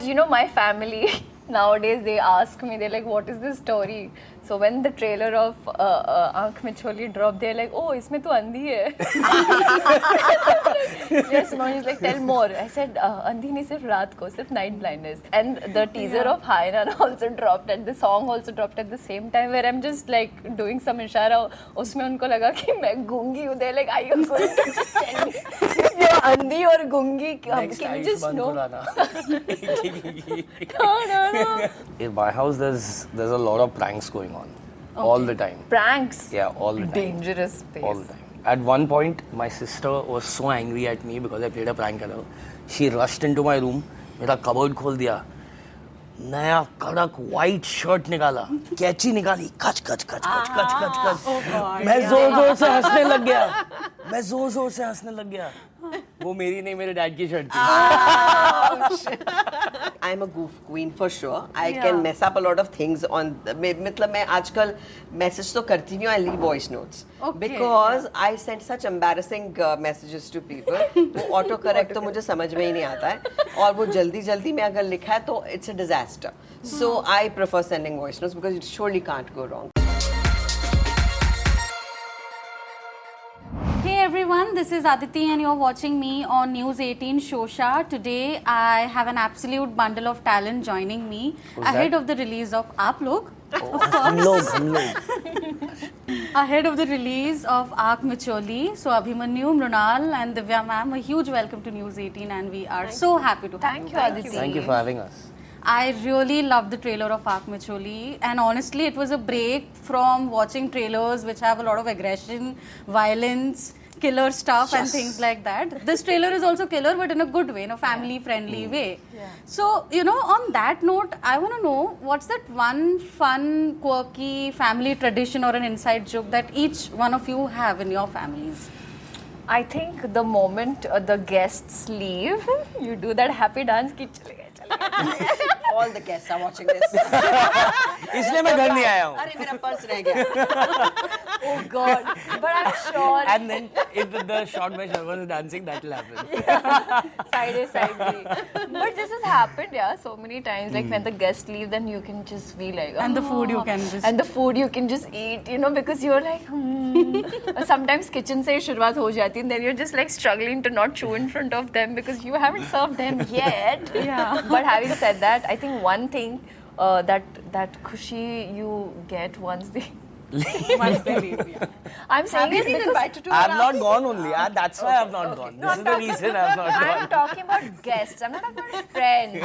you know, my family nowadays, they ask me, they're like, what is this story? So when the trailer of Aankh Micholi dropped, they're like, oh, isme tu andhi hai. Yes, mom is like, tell more. I said, andhi nahi, sirf raat ko, sirf night blindness. And the teaser of Hairan also dropped, and the song also dropped at the same time, where I'm just like doing some ishara. Usme unko laga ki main gungi hu. They're like, are you going to just tell me if you're andhi or gungi? Can you just know? No. In my house, there's a lot of pranks going on. All the time. Pranks? Yeah, all the time. Dangerous space. All the time. At one point, my sister was so angry at me because I played a prank at her. She rushed into my room, मेरा cupboard खोल दिया, नया कड़क white shirt निकाला, कैची निकाली, कच कच कच कच कच कच कच, मैं जोर से हंसने लग गया, वो मेरी नहीं, मेरे डैड की शर्ट थी. I'm a goof queen for sure. I can mess up a lot of things on. मतलब मैं आजकल message तो करती नहीं हूँ. I leave voice notes because I send such embarrassing messages to people. वो auto correct तो मुझे समझ में ही नहीं आता है और वो जल्दी में अगर लिखा है तो it's a disaster. So I prefer sending voice notes because it surely can't go wrong. Hey everyone, this is Aditi and you're watching me on News 18 Showsha. Today I have an absolute bundle of talent joining me ahead of the release of Aap Log. हम लोग Ahead of the release of Aankh Micholi. So Abhimanyu, Mrunal and Divya ma'am, a huge welcome to News 18 and we are so happy to have you. Thank you, Aditi. Thank you for having us. I really loved the trailer of Aankh Micholi and honestly it was a break from watching trailers which have a lot of aggression, violence, killer stuff and things like that. This trailer is also killer but in a good way, in a family friendly way. Yeah. So, you know, on that note, I want to know what's that one fun, quirky family tradition or an inside joke that each one of you have in your families? I think the moment the guests leave, you do that happy dance ki chale gaye. All the guests are watching this. इसलिए मैं घर नहीं आया हूँ. अरे मेरा purse रह गया. Oh God! But I'm sure. And then if the shot by Sharman is dancing, that will happen. Yeah. Side A, side B. But this has happened, yeah, so many times. Like when the guests leave, then you can just be like, and the food you can just... And the food you can just eat, you know, because you're like, Sometimes kitchen se शुरुआत हो जाती, and then you're just like struggling to not chew in front of them because you haven't served them yet. Yeah. But having said that, I think one thing that khushi you get once they leave. Yeah. I'm saying it because I've not gone only. That's why I've not gone. This is the reason I've not gone. I'm talking about guests. I'm not talking about friends.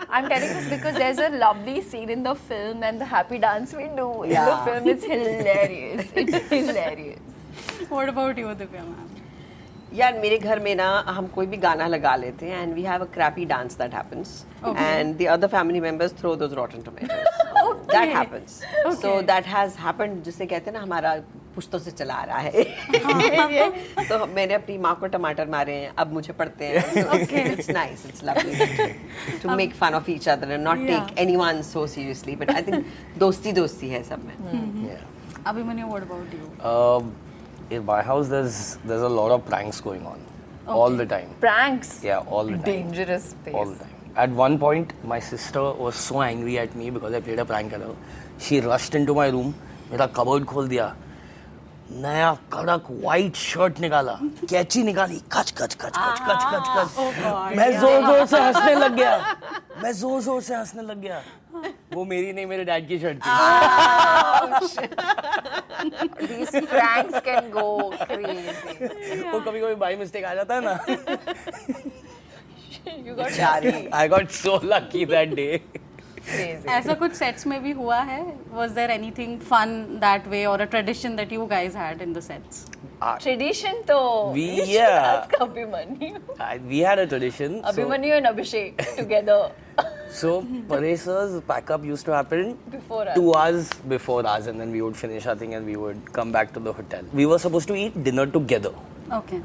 I'm telling this because there's a lovely scene in the film and the happy dance we do in the film. It's hilarious. It's hilarious. What about you, Divya ma'am? यार मेरे घर में ना हम कोई भी गाना लगा लेते हैं and we have a crappy dance that happens and the other family members throw those rotten tomatoes. That happens. So that has happened जिसे कहते हैं ना हमारा पुश्तों से चला आ रहा है. तो मैंने अपनी माँ को टमाटर मारे हैं अब मुझे पड़ते हैं. So it's nice, it's lovely to make fun of each other and not take anyone so seriously. But I think दोस्ती है सब में. Abhimanyu, what about you? In my house, there's a lot of pranks going on. All the time. Pranks? Yeah, all the time. Dangerous space. All the time. At one point, my sister was so angry at me because I played a prank at her. She rushed into my room, मेरा cupboard खोल दिया, नया कड़क white shirt निकाला, कैची निकाली, कच कच कच कच कच कच कच, मैं जोर से हंसने लग गया, वो मेरी नहीं, मेरे डैड की शर्ट थी. These pranks can go crazy. वो कभी by mistake आ जाता है ना. You got I got so lucky that day. crazy. ऐसा कुछ sets में भी हुआ है? Was there anything fun that way or a tradition that you guys had in the sets? Tradition to We Abhimanyu. We had a tradition. Abhimanyu and Abhishek together. So Paresa's pack-up used to happen Before us. 2 hours before us, and then we would finish our thing and we would come back to the hotel. We were supposed to eat dinner together. Okay.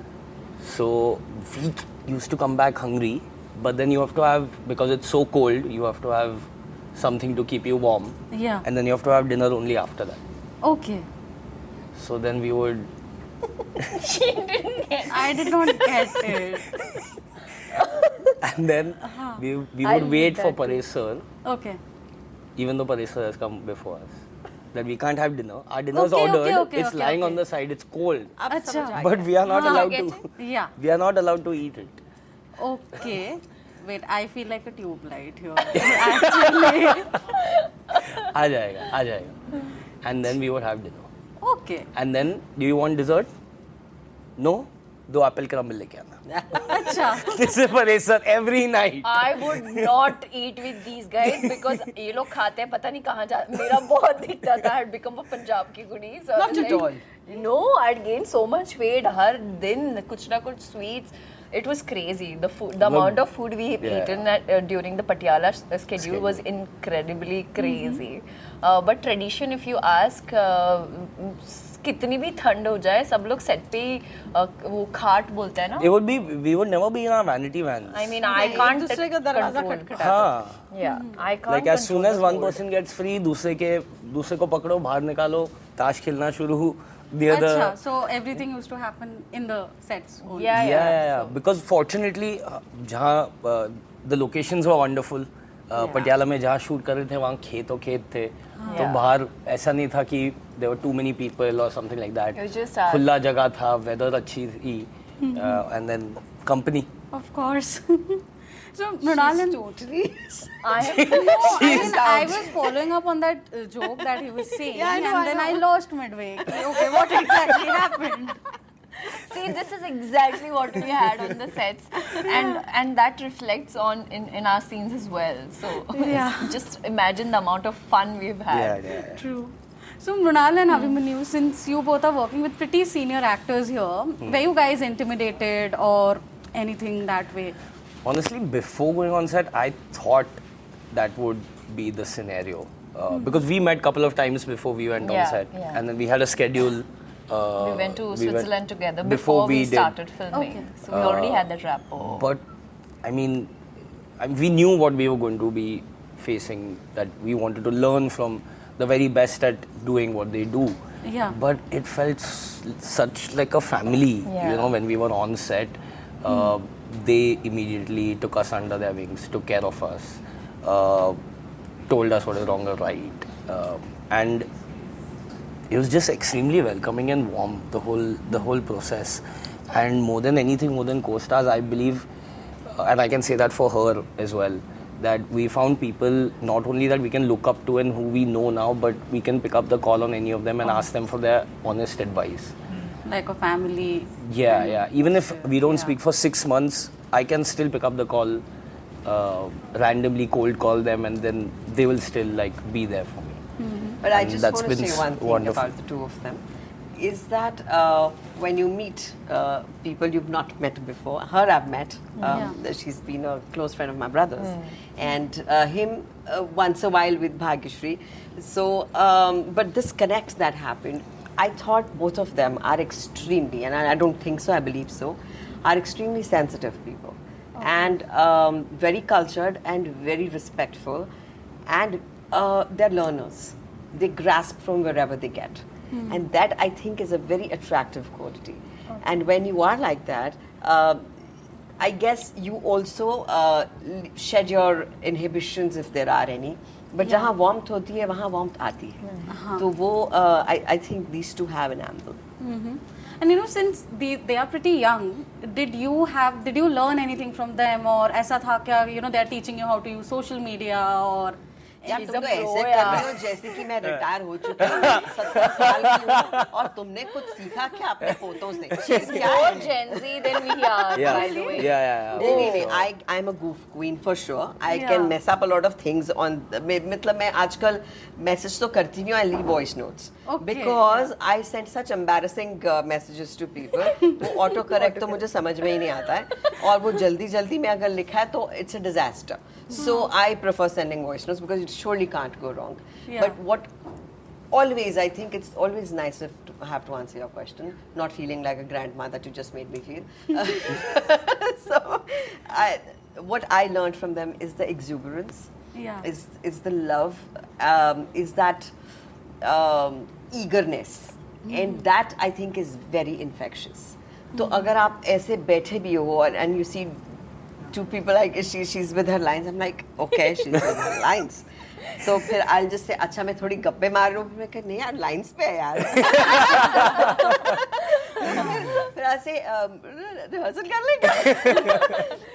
So we used to come back hungry, but then you have to have, because it's so cold, you have to have something to keep you warm. Yeah. And then you have to have dinner only after that. Okay. So then we would... She didn't get I did not get it. And then we I'll would wait eat for that too. Paresh sir, Okay. even though Paresh sir has come before us. That we can't have dinner. Our dinner is Okay, okay, ordered. okay, it's okay, lying okay. on the side. It's cold. अब समझ आ But गया. we are not allowed get to. Yeah. We are not allowed to eat it. Okay. Wait, I feel like a tube light here. Actually. आ जाएगा. And then we would have dinner. Okay. And then, do you want dessert? No? 2 apple crumble लेके आना. अच्छा. This is Paresh sir every night. I would not eat with these guys because ये लोग खाते हैं पता नहीं कहाँ जा मेरा बहुत दिखता था. I'd become a पंजाब की कुड़ी. So Not at all. No, I'd gain so much weight हर दिन कुछ ना कुछ sweets. It was crazy. The food, the amount of food we eaten during the Patiala schedule was incredibly crazy. But tradition, if you ask, कितनी भी ठंड हो जाए सब लोग सेट पे ही वो खाट बोलते हैं ना. We would never be in our vanity vans. I mean, I can't एक दूसरे का दरवाजा control. खटखटाते. हाँ. Yeah, I can't. Like as soon control as the one food. person gets free, दूसरे को पकड़ो, बाहर निकालो, ताश खेलना शुरू. The other. Acha, so everything used to happen in the sets only. Yeah. So- Because fortunately, जहाँ the locations were wonderful. Patiala में जहाँ शूट कर रहे थे वहाँ खेत थे. तो बाहर ऐसा नहीं था कि there were too many people or something like that. It was just us. खुला जगह था, weather अच्छी थी, and then company. Of course. So Mrunal and Totally. I was following up on that joke that he was saying, Yeah, I know, and then I I know. lost midway. Okay, what exactly happened? See, this is exactly what we had on the sets, and that reflects on in our scenes as well. So just imagine the amount of fun we've had. Yeah. True. So Mrunal and Abhimanyu, since you both are working with pretty senior actors here, were you guys intimidated or anything that way? Honestly, before going on set, I thought that would be the scenario. Because we met a couple of times before we went on set. Yeah. And then we had a schedule. We went to Switzerland together before we started filming. Okay. So we already had that rapport. But, I mean, we knew what we were going to be facing, that we wanted to learn from the very best at doing what they do. Yeah. But it felt such like a family, you know, when we were on set. They immediately took us under their wings, took care of us, told us what is wrong or right. And it was just extremely welcoming and warm, the whole process. And more than anything, more than co-stars, I believe, and I can say that for her as well, that we found people not only that we can look up to and who we know now, but we can pick up the call on any of them and ask them for their honest advice. Like a family. Yeah. Even if we don't speak for 6 months, I can still pick up the call, randomly cold call them, and then they will still like be there for me. But I And just that's want to been say one thing wonderful. about the two of them. Is that when you meet people you've not met before, her I've met, she's been a close friend of my brother's, and him once a while with Bhagyashree. So, but this connect that happened, I thought both of them are extremely, and I don't think so, I believe so, are extremely sensitive people. And very cultured and very respectful, and they're learners. They grasp from wherever they get. And that, I think, is a very attractive quality. And when you are like that, I guess you also shed your inhibitions if there are any. But जहाँ warmth होती है, वहाँ warmth आती है. तो वो, I think these two have an ample. And you know, since they are pretty young, did you learn anything from them, or ऐसा था क्या, you know, they are teaching you how to use social media, or यार She's तुम a तो pro ऐसे कर यार. रहे हो जैसे कि मैं रिटायर हो चुकी हूँ 70 साल की हूँ और तुमने कुछ सीखा क्या अपने पोतों से She's क्या More है? Gen Z than we are, by the way. Yeah. नहीं, I'm a goof queen for sure. I can mess up a lot of things on. मतलब मैं आजकल message तो करती नहीं हूँ, I leave voice notes. Okay. Because I send such embarrassing messages to people. वो auto correct तो मुझे समझ में ही नहीं आता है और वो जल्दी में अगर लिखा है तो it's a disaster. So I prefer sending voice notes because it surely can't go wrong. Yeah. But what always, I think it's always nice to have to answer your question, not feeling like a grandma that you just made me feel. So, what I learned from them is the exuberance, is the love, is that eagerness, and that I think is very infectious. तो अगर आप ऐसे बैठे भी हो and you see two people like she's with her lines. I'm like, okay, she's with her lines. So फिर I'll just say अच्छा मैं थोड़ी गप्पे मार रही हूँ फिर मैं कह नहीं यार lines पे है यार फिर I'll say rehearsal कर लेंगे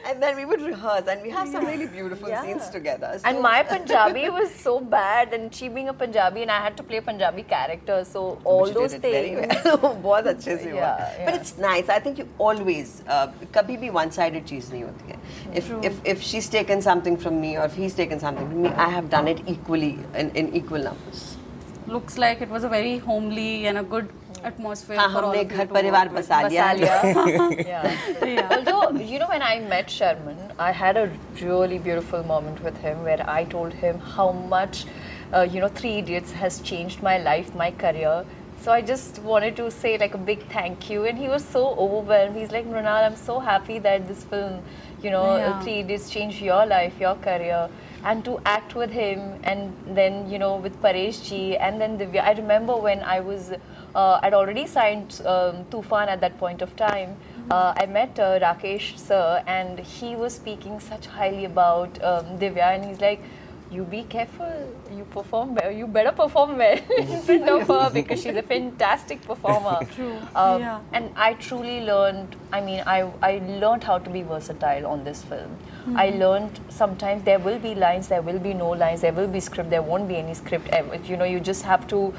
and then we would rehearse and we have some really beautiful scenes together. So And my Punjabi was so bad, and she being a Punjabi, and I had to play Punjabi character, so all she those did it very things. well. बहुत अच्छे से हुआ. Yeah, But yeah. it's nice. I think you always कभी भी one-sided चीज़ नहीं होती है. If she's taken something from me or if he's taken something from me, I have done it equally in equal numbers. Looks like it was a very homely and a good atmosphere हाँ for all हमने of you घर to परिवार work with. बसा लिया. Yeah. Although, you know, when I met Sherman, I had a really beautiful moment with him where I told him how much, you know, Three Idiots has changed my life, my career. So I just wanted to say like a big thank you, and he was so overwhelmed. He's like, Mrunal, I'm so happy that this film, you know, Three Idiots changed your life, your career. And to act with him, and then, you know, with Paresh ji, and then Divya. I remember when I was, I'd already signed Tufan at that point of time. I met Rakesh sir, and he was speaking such highly about Divya, and he's like, you be careful, you perform well, you better perform well in front of her because she's a fantastic performer. True. And I truly learned, I mean, I learned how to be versatile on this film. I learned sometimes there will be lines, there will be no lines, there will be script, there won't be any script ever. You know, you just have to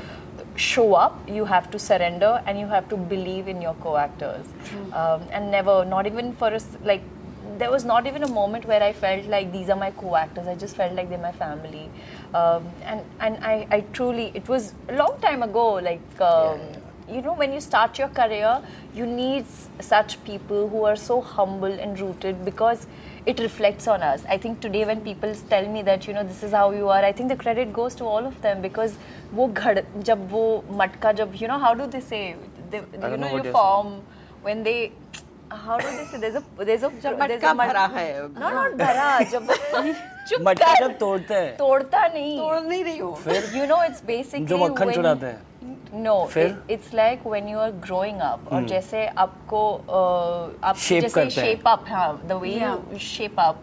show up, you have to surrender, and you have to believe in your co-actors. And never, not even for us, like, there was not even a moment where I felt like these are my co-actors. I just felt like they're my family. And I truly, it was a long time ago, like, you know, when you start your career, you need such people who are so humble and rooted because it reflects on us. I think today when people tell me that, you know, this is how you are, I think the credit goes to all of them because jab wo matka, you know, how do they say? You know, you form when they... How do they say? There's a मटका भरा है. No, not भरा. जब चुप मटका कर. जब तोड़ते हैं. तोड़ता नहीं. तोड़ नहीं रही हूँ. फिर You know, it's basically जो मक्खन चुराते हैं. No, फिर? it's like when you are growing up और जैसे आपको आप Shape जैसे करते हैं. shape up, हाँ, the way you shape up,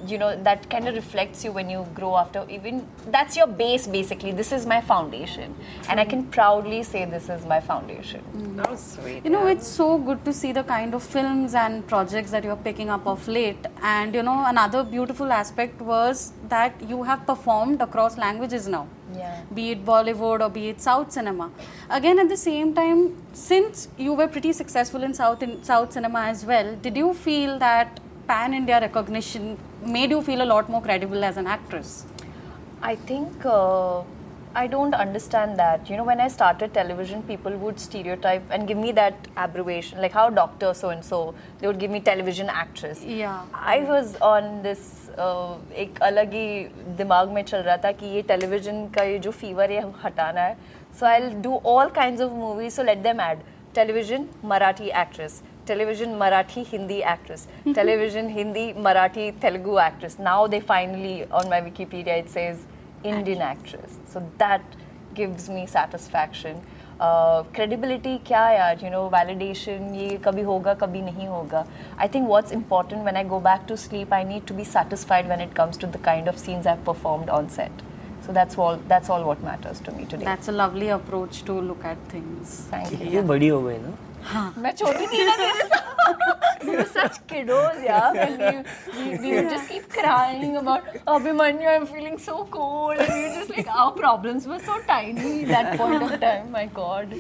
you know, that kind of reflects you when you grow after. Even that's your base basically. This is my foundation, and I can proudly say this is my foundation. That was sweet. You know, it's so good to see the kind of films and projects that you're picking up of late. And, you know, another beautiful aspect was that you have performed across languages now. Yeah. Be it Bollywood or be it South cinema. Again, at the same time, since you were pretty successful in South cinema as well, did you feel that pan-India recognition made you feel a lot more credible as an actress? I think I don't understand that. You know, when I started television, people would stereotype and give me that abbreviation, like how doctor so-and-so, they would give me television actress. Yeah. I was on this, एक अलग ही दिमाग में चल रहा था कि ये television का ये जो fever है हटाना है. So I'll do all kinds of movies, so let them add television, Marathi actress. Television Marathi Hindi actress, television Hindi Marathi Telugu actress. Now they finally, on my Wikipedia, it says Indian actress. So that gives me satisfaction. Credibility क्या यार, you know, validation ये कभी होगा कभी नहीं होगा. I think what's important when I go back to sleep, I need to be satisfied when it comes to the kind of scenes I've performed on set. So that's all what matters to me today. That's a lovely approach to look at things. Thank you. ये बड़ी हो गई ना. मैं छोटी थी ना तेरे साथ. We were such kiddos, yeah. And we would just keep crying about Abhimanyu, I'm feeling so cold. And we were just like, our problems were so tiny at that point of time. My God.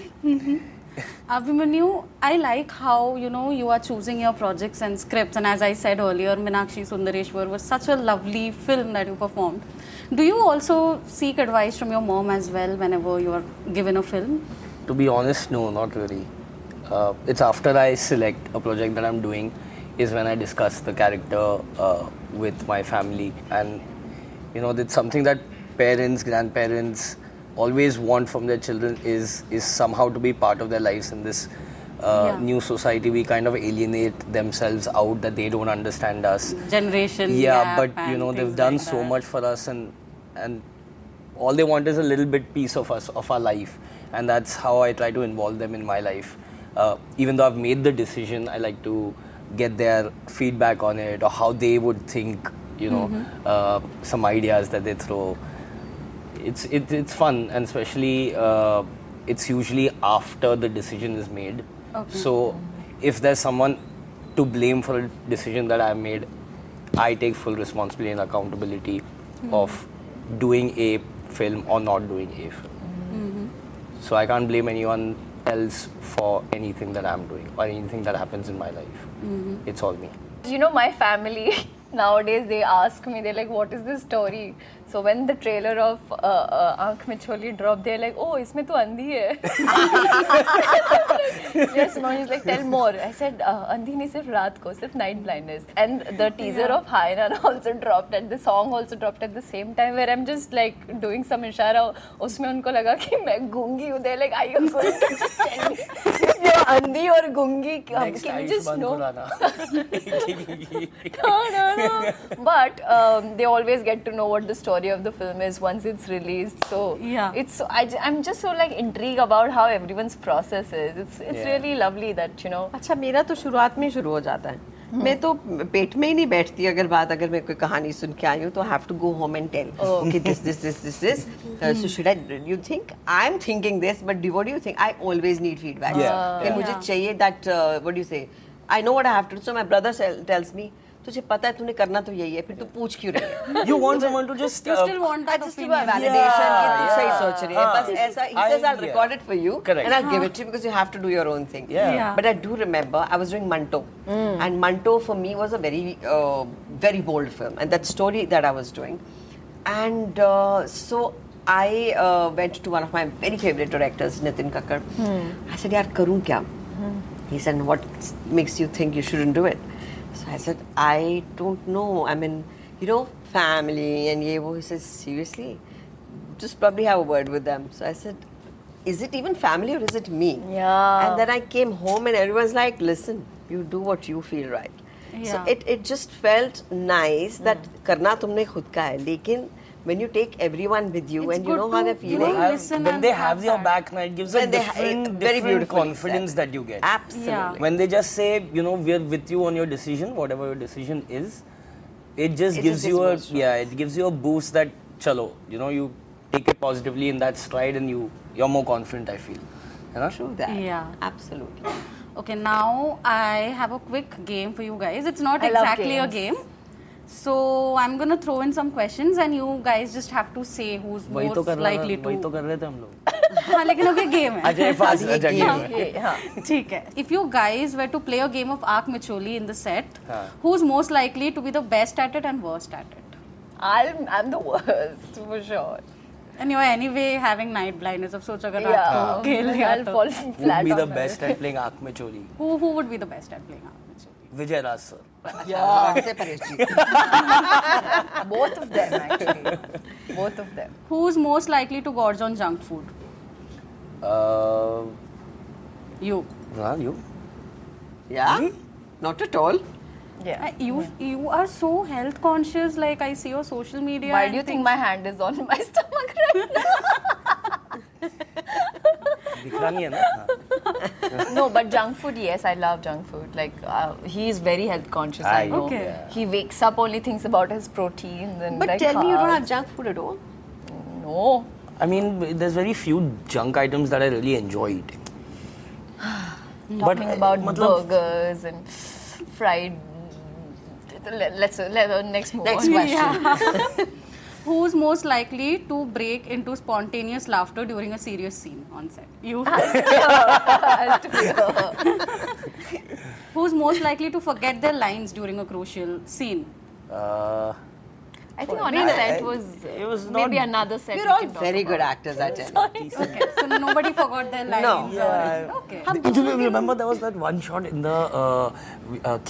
Abhimanyu, I like how, you know, you are choosing your projects and scripts. And as I said earlier, Meenakshi Sundareshwar was such a lovely film that you performed. Do you also seek advice from your mom as well whenever you are given a film? To be honest, no, not really. It's after I select a project that I'm doing is when I discuss the character with my family. And, you know, it's something that parents, grandparents always want from their children is somehow to be part of their lives in this new society. We kind of alienate themselves out that they don't understand us. Generation Yeah, gap but, you and know, they've things done like so that. much for us and all they want is a little bit piece of us, of our life. And that's how I try to involve them in my life. Even though I've made the decision, I like to get their feedback on it, or how they would think, you know, some ideas that they throw. It's fun, and especially it's usually after the decision is made. So if there's someone to blame for a decision that I've made, I take full responsibility and accountability of doing a film or not doing a film. So I can't blame anyone else for anything that I'm doing or anything that happens in my life. It's all me. You know, my family nowadays, they ask me, they're like, what is this story? So when the trailer of Aankh Micholi dropped, they're like, oh, isme tu andhi hai. Yes, no, he's like, tell more. I said, andhi nahi, sirf raat ko, sirf night blindness. And the teaser of Hainan also dropped, and the song also dropped at the same time, where I'm just like doing some ishara. Usme unko laga ki main gungi hu. They're like, are you going to just tell me if you're andhi or gungi? Can you just know? No. But they always get to know what the story of the film is once it's released. So it's I'm just so like intrigued about how everyone's process is. It's really lovely that, you know. अच्छा मेरा तो शुरुआत में शुरू हो जाता है. मैं तो पेट में ही नहीं बैठती अगर मैं कोई कहानी सुन के आई हूँ तो have to go home and tell. Okay, this. So should I? You think I'm thinking this, but what do you think? I always need feedback. कि मुझे चाहिए that what do you say? I know what I have to do. So my brother tells me. तुझे पता है तूने करना तो यही है फिर तू पूछ क्यों रही है? You want someone to just you still want that just opinion. validation कि तू सही सोच रही है बस ऐसा. He says I'll record it for you. Correct. And I'll give it to you because you have to do your own thing. But I do remember I was doing Manto, and Manto for me was a very very bold film, and that story that I was doing, and so I went to one of my very favorite directors, Nitin Kakkar. I said, यार करूँ क्या? He said, what makes you think you shouldn't do it? So I said, I don't know. I mean, you know, family and ye wo. He says, seriously? Just probably have a word with them. So I said, is it even family or is it me? Yeah. And then I came home and everyone's like, listen, you do what you feel right. So it just felt nice that karna tumne khud ka hai. Lekin when you take everyone with you and you know how they're feeling. When they have your back, it gives a different confidence that you get. Absolutely. When they just say, you know, we're with you on your decision, whatever your decision is, it just gives you a boost that, chalo, you know, you take it positively in that stride and you're more confident, I feel. You know? True that. Yeah. Absolutely. Okay, now I have a quick game for you guys. It's not exactly a game. So I'm gonna throw in some questions and you guys just have to say who's most likely to. वही तो कर रहे थे हम लोग. हाँ लेकिन okay game है. अच्छा fast game है. ठीक है. If you guys were to play a game of Aankh Micholi in the set, who's most likely to be the best at it and worst at it? I'm the worst for sure. And you're anyway having night blindness of socha agar raat ko खेल लिया I'll तो. fall flat. Who would be the best at playing Aankh Micholi? Who would be the best at playing Aankh Micholi? Vijay Raj sir. Both of them actually. Both of them. Who's most likely to gorge on junk food? You. You? Yeah? Me? Not at all. Yeah. You are so health conscious. Like I see your social media. Why do you think my hand is on my stomach right now? दिख रहा नहीं है ना? No, but junk food, yes, I love junk food. Like he is very health conscious. I know. Okay. He wakes up only thinks about his proteins and But like tell me you don't carbs. have junk food at all? No. I mean, there's very few junk items that I really enjoy eating. Talking about burgers and fried. Let's next move. Next on. question. Who's most likely to break into spontaneous laughter during a serious scene on set? You. Who's most likely to forget their lines during a crucial scene? I think on a set it was maybe not, another set. We're all very good actors, I tell you. Okay, so nobody forgot their lines. No. Yeah. Okay. Do you remember there was that one shot in the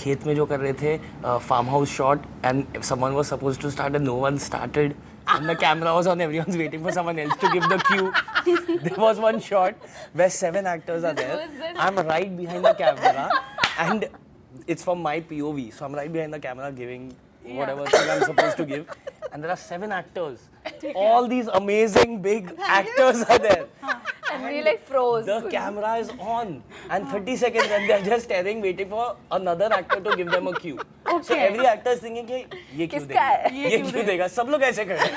खेत में जो कर रहे थे farmhouse shot, and someone was supposed to start and no one started, and the camera was on, everyone's waiting for someone else to give the cue. There was one shot where 7 actors are there. I'm right behind the camera and it's from my POV, so I'm right behind the camera giving whatever thing I'm supposed to give, and there are 7 actors. All these amazing big actors are there, And we like froze. The camera is on, and 30 seconds, and they're just staring, waiting for another actor to give them a cue. So every actor is thinking कि ये क्यों किसका है? देगा? ये क्यों देगा? सब लोग ऐसे खड़े हैं.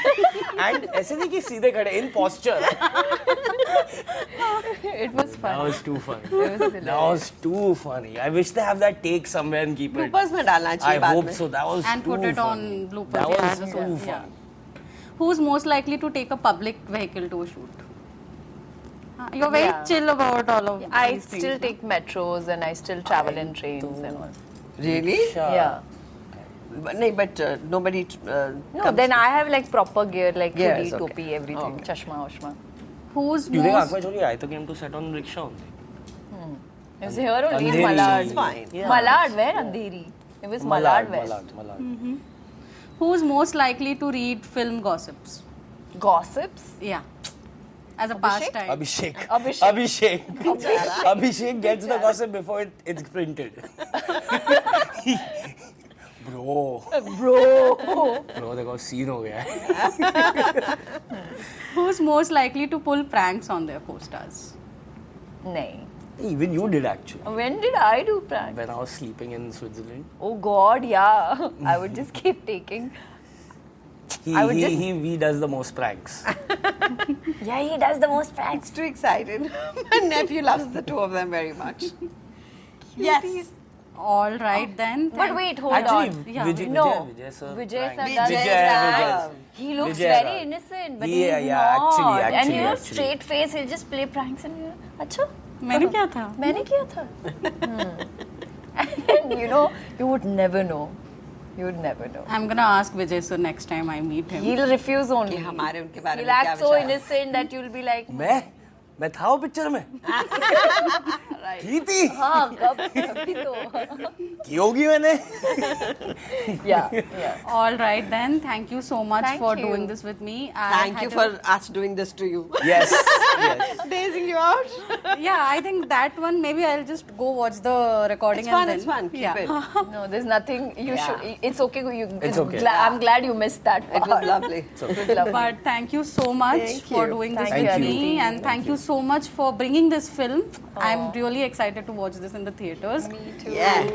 And ऐसे नहीं कि सीधे खड़े, in posture. It was fun. That was too funny. It was hilarious. That was too funny. I wish they have that take somewhere and keep it. Bloopers में डालना I चाहिए बाद hope में. so. That was And too put it on funny. bloopers. That Yeah, was that's too what- fun. Who's most likely to take a public vehicle to a shoot? You're very Yeah. chill about all of I these things. still take metros and I still travel in trains and all. Really? Yeah. But nobody. No, then I have like proper gear, like Gears, hoodie, okay. topi, everything, Okay. chashma, oshma. Who's You think most... Aankh Micholi? I took him to set on rickshaw only. It was here only in Andheri. Malad. It's fine. Yeah. Malad, where Andheri? It was Malad West. Malad. Who's most likely to read film gossips? Gossips? Yeah. As a pastime. Abhishek. Abhishek. Abhishek gets the gossip before it's printed. Bro, देखो scene हो गया है. Who's most likely to pull pranks on their co-stars? Nahi. Even you did actually. When did I do prank? When I was sleeping in Switzerland, Oh God, yeah. I would just keep taking. he does the most pranks. Yeah, he does the most pranks. It's too excited. My nephew loves the two of them very much. Yes. All right then. But wait, hold Actually, on. Yeah. No. Vijay sir. Vijay prank. sir does Vijay. He looks Vijay very Raj. innocent, but Yeah, he's yeah, not. actually, and you know, actually. straight face, he'll just play pranks and you're अच्छा? मैंने क्या था? मैंने किया था. And you know, you would never know. You would never know. I'm gonna ask Vijay sir next time I meet him. He'll refuse only. कि हमारे उनके बारे He'll में क्या act so विचार है? innocent that you'll be like, मैं था वो पिक्चर में. की थी. हाँ कभी तो. की होगी मैंने. Yeah. All right then. Thank you so much Thank for you. doing this with me. Thank you for us doing this to you. Yes. Dazing you out. Yeah, I think that one maybe I'll just go watch the recording It's fun, and then. it's fun. Keep it. No, there's nothing. You Yeah. should. It's okay. It's okay. I'm glad you missed that. It was lovely. It was lovely. But thank you so much Thank for you. doing this Thank with you, me, Aditi. and thank you so much for bringing this film. I'm really excited to watch this in the theaters. Me too. Yeah.